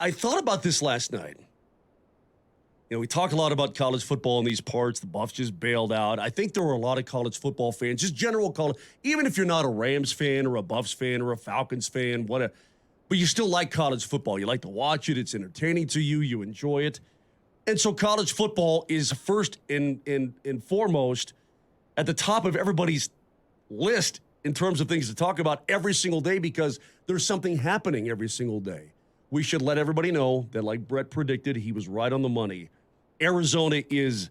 I thought about this last night. You know, we talk a lot about college football in these parts. The Buffs just bailed out. I think there were a lot of college football fans, just general college, even if you're not a Rams fan or a Buffs fan or a Falcons fan, whatever, but you still like college football. You like to watch it. It's entertaining to you. You enjoy it. And so college football is first and foremost at the top of everybody's list in terms of things to talk about every single day because there's something happening every single day. We should let everybody know that, like Brett predicted, he was right on the money. Arizona is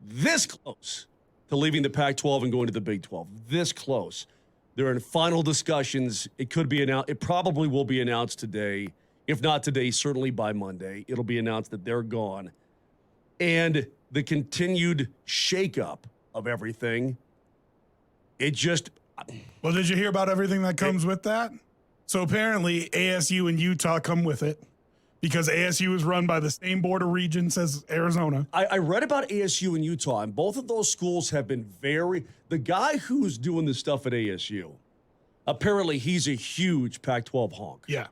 this close to leaving the Pac-12 and going to the Big 12. This close. They're in final discussions. It could be announced. It probably will be announced today. If not today, certainly by Monday. It'll be announced that they're gone. And the continued shakeup of everything, it just... Well, did you hear about everything that comes with that? So apparently ASU and Utah come with it because ASU is run by the same board of regents as Arizona. I read about ASU and Utah, and both of those schools have been the guy who's doing this stuff at ASU, apparently he's a huge Pac-12 honk. Yeah.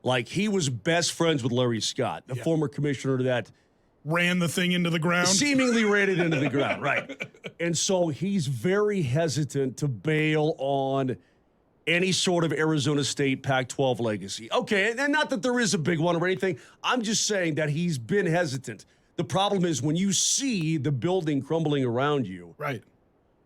Like, he was best friends with Larry Scott, the former commissioner that ran the thing into the ground. Seemingly ran it into the ground, right. And so he's very hesitant to bail on any sort of Arizona State Pac-12 legacy. Okay, and not that there is a big one or anything. I'm just saying that he's been hesitant. The problem is when you see the building crumbling around you, right?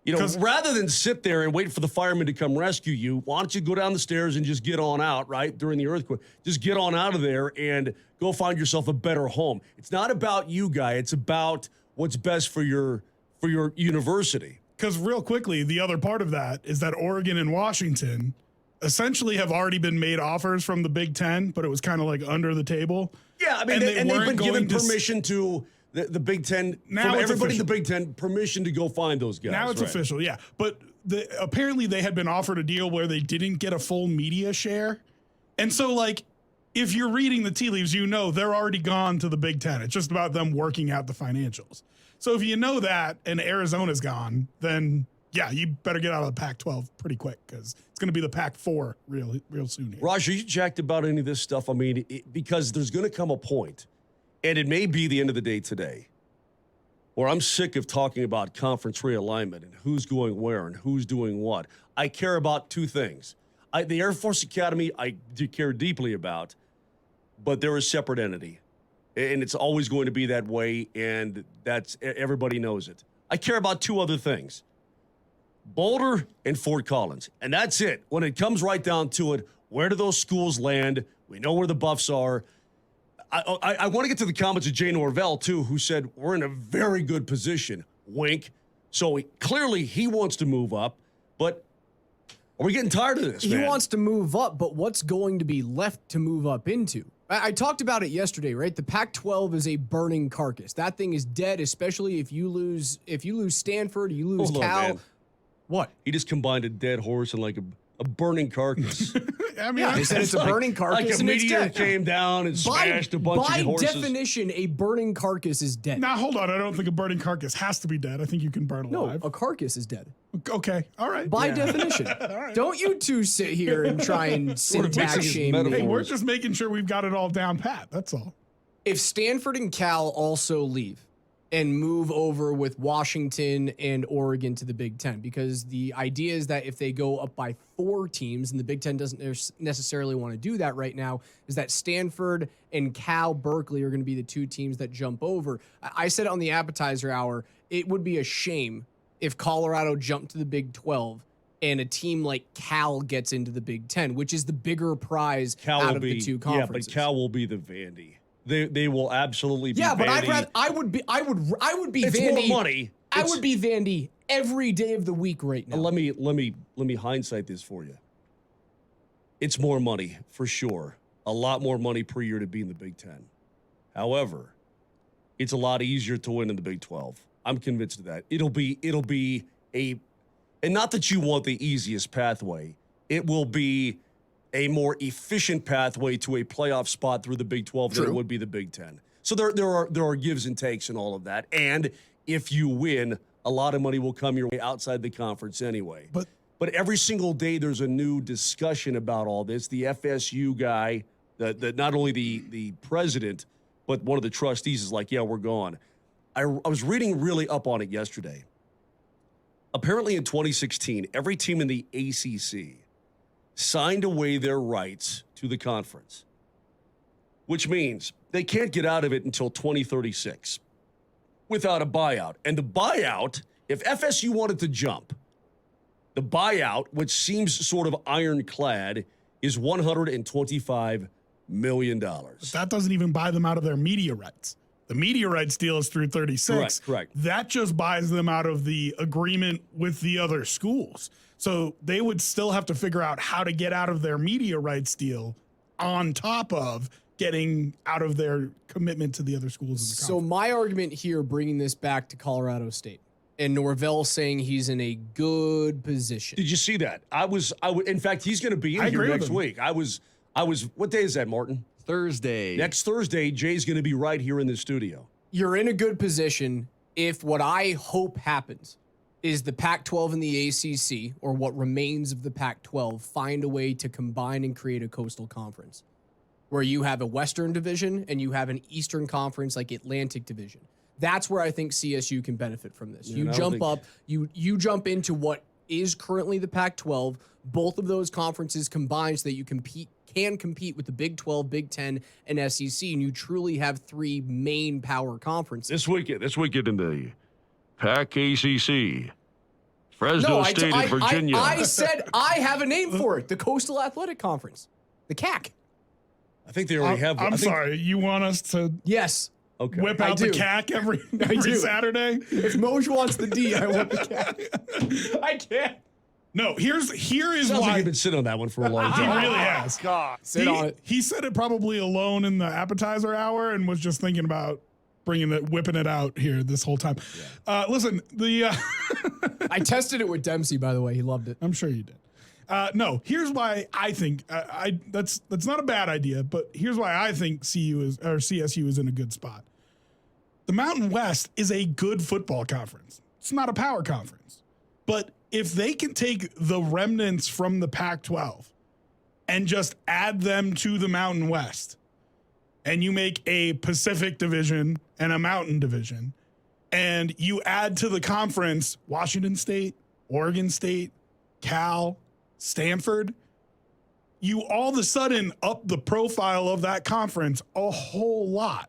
You know, rather than sit there and wait for the firemen to come rescue you, why don't you go down the stairs and just get on out, right, during the earthquake? Just get on out of there and go find yourself a better home. It's not about you, guy. It's about what's best for your university. Because real quickly, the other part of that is that Oregon and Washington essentially have already been made offers from the Big Ten, but it was kind of like under the table. Yeah, I mean, they've been given permission to the Big Ten, now from everybody in the Big Ten, permission to go find those guys. Now it's official, yeah. But apparently they had been offered a deal where they didn't get a full media share. And so, like, if you're reading the tea leaves, you know they're already gone to the Big Ten. It's just about them working out the financials. So if you know that and Arizona's gone, then yeah, you better get out of the Pac-12 pretty quick because it's going to be the Pac-4 real soon here. Raj, are you jacked about any of this stuff? I mean, because there's going to come a point, and it may be the end of the day today, where I'm sick of talking about conference realignment and who's going where and who's doing what. I care about two things. The Air Force Academy, I care deeply about, but they're a separate entity. And it's always going to be that way, and everybody knows it. I care about two other things. Boulder and Fort Collins. And that's it. When it comes right down to it, where do those schools land? We know where the Buffs are. I want to get to the comments of Jay Norvell, too, who said we're in a very good position. Wink. So clearly he wants to move up, but are we getting tired of this, man? He wants to move up, but what's going to be left to move up into? I talked about it yesterday, right? The Pac-12 is a burning carcass. That thing is dead, especially if you lose Stanford, you lose Cal. Man. What? He just combined a dead horse and like a burning carcass. I mean, they said it's a burning carcass. Like a meteor came down and smashed a bunch of horses. By definition, a burning carcass is dead. Now, hold on. I don't think a burning carcass has to be dead. I think you can burn alive. No, a carcass is dead. Okay. All right. By definition. Right. Don't you two sit here and try and syntax shame me. Hey, we're just making sure we've got it all down pat. That's all. If Stanford and Cal also leave and move over with Washington and Oregon to the Big Ten, because the idea is that if they go up by 4 teams, and the Big Ten doesn't necessarily want to do that right now, is that Stanford and Cal Berkeley are going to be the 2 teams that jump over. I said it on the appetizer hour, it would be a shame if Colorado jumped to the Big 12 and a team like Cal gets into the Big Ten, which is the bigger prize out of the 2 conferences. Yeah, but Cal will be the Vandy. They will absolutely be. Yeah, but Vandy. I would be it's Vandy. More money. I would be Vandy every day of the week right now. Let me hindsight this for you. It's more money for sure. A lot more money per year to be in the Big Ten. However, it's a lot easier to win in the Big 12. I'm convinced of that. It'll be and not that you want the easiest pathway. It will be a more efficient pathway to a playoff spot through the Big 12 than it would be the Big 10. So there are gives and takes and all of that. And if you win, a lot of money will come your way outside the conference anyway. But every single day there's a new discussion about all this. The FSU guy, That not only the president, but one of the trustees is like, yeah, we're gone. I was reading really up on it yesterday. Apparently in 2016, every team in the ACC signed away their rights to the conference, which means they can't get out of it until 2036 without a buyout. And the buyout, if FSU wanted to jump, the buyout, which seems sort of ironclad, is $125 million. But that doesn't even buy them out of their media rights. The media rights deal is through 36. Correct. That just buys them out of the agreement with the other schools. So they would still have to figure out how to get out of their media rights deal on top of getting out of their commitment to the other schools in the So conference. my argument here, bringing this back to Colorado State, and Norvell saying he's in a good position. Did you see that? In fact, he's going to be in I here agree with next him. week. I was, what day is that, Martin? Thursday. Next Thursday, Jay's going to be right here in the studio. You're in a good position if what I hope happens is the Pac-12 and the ACC, or what remains of the Pac-12, find a way to combine and create a coastal conference where you have a Western division and you have an Eastern conference like Atlantic division. That's where I think CSU can benefit from this. Yeah, You and I don't jump think- up, you jump into what is currently the Pac-12. Both of those conferences combined so that you can compete with the Big 12, Big 10, and SEC, and you truly have three main power conferences. This weekend in the Pac ACC, Fresno No, State and Virginia. I said I have a name for it. The Coastal Athletic Conference. The CAC. I think they already have. I'm sorry. You want us to Yes. Okay. whip I out the do. CAC every do. Saturday? If Moj wants the D, I want the CAC. I can't. No, here is Sounds like why. you've been sitting on that one for a long He time. really has. Sit on it. He said it probably alone in the appetizer hour and was just thinking about whipping it out here this whole time. Listen, I tested it with Dempsey, by the way. He loved it. I'm sure you did. No, here's why I think that's not a bad idea, but here's why I think CSU is in a good spot. The Mountain West is a good football conference. It's not a power conference, but if they can take the remnants from the Pac-12 and just add them to the Mountain West, and you make a Pacific division and a Mountain division, and you add to the conference Washington State, Oregon State, Cal, Stanford, you all of a sudden up the profile of that conference a whole lot.